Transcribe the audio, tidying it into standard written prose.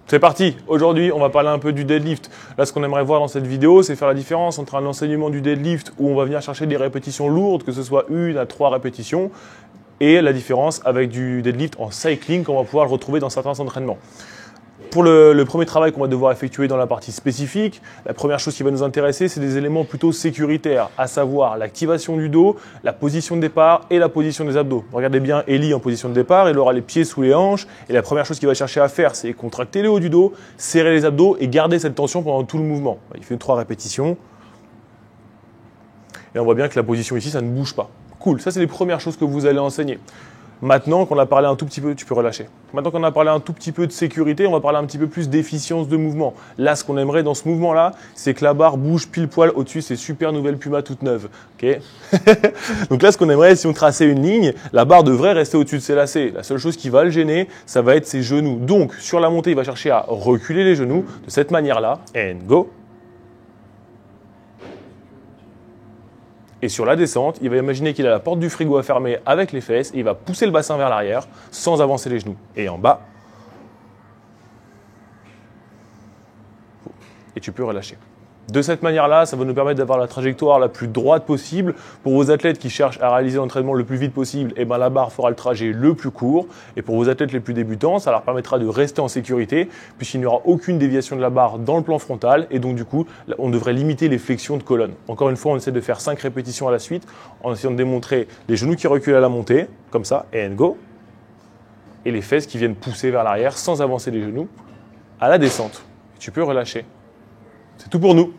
C'est parti. Aujourd'hui, on va parler un peu du deadlift. Là, ce qu'on aimerait voir dans cette vidéo, c'est faire la différence entre un enseignement du deadlift où on va venir chercher des répétitions lourdes, que ce soit 1 à 3 répétitions, et la différence avec du deadlift en cycling qu'on va pouvoir le retrouver dans certains entraînements. Pour le premier travail qu'on va devoir effectuer dans la partie spécifique, la première chose qui va nous intéresser, c'est des éléments plutôt sécuritaires, à savoir l'activation du dos, la position de départ et la position des abdos. Regardez bien Ellie en position de départ, il aura les pieds sous les hanches et la première chose qu'il va chercher à faire, c'est contracter le haut du dos, serrer les abdos et garder cette tension pendant tout le mouvement. Il fait 3 répétitions et on voit bien que la position ici, ça ne bouge pas. Cool, ça c'est les premières choses que vous allez enseigner. Maintenant qu'on a parlé un tout petit peu, tu peux relâcher. Maintenant qu'on a parlé un tout petit peu de sécurité, on va parler un petit peu plus d'efficience de mouvement. Là, ce qu'on aimerait dans ce mouvement-là, c'est que la barre bouge pile poil au-dessus de ces super nouvelles Puma toutes neuves. Okay. Donc là, ce qu'on aimerait, si on traçait une ligne, la barre devrait rester au-dessus de ses lacets. La seule chose qui va le gêner, ça va être ses genoux. Donc, sur la montée, il va chercher à reculer les genoux de cette manière-là. And go. Et sur la descente, il va imaginer qu'il a la porte du frigo à fermer avec les fesses et il va pousser le bassin vers l'arrière sans avancer les genoux. Et en bas. Et tu peux relâcher. De cette manière-là, ça va nous permettre d'avoir la trajectoire la plus droite possible. Pour vos athlètes qui cherchent à réaliser l'entraînement le plus vite possible, eh ben la barre fera le trajet le plus court. Et pour vos athlètes les plus débutants, ça leur permettra de rester en sécurité puisqu'il n'y aura aucune déviation de la barre dans le plan frontal. Et donc du coup, on devrait limiter les flexions de colonne. Encore une fois, on essaie de faire 5 répétitions à la suite en essayant de démontrer les genoux qui reculent à la montée, comme ça, and go. Et les fesses qui viennent pousser vers l'arrière sans avancer les genoux à la descente. Et tu peux relâcher. C'est tout pour nous.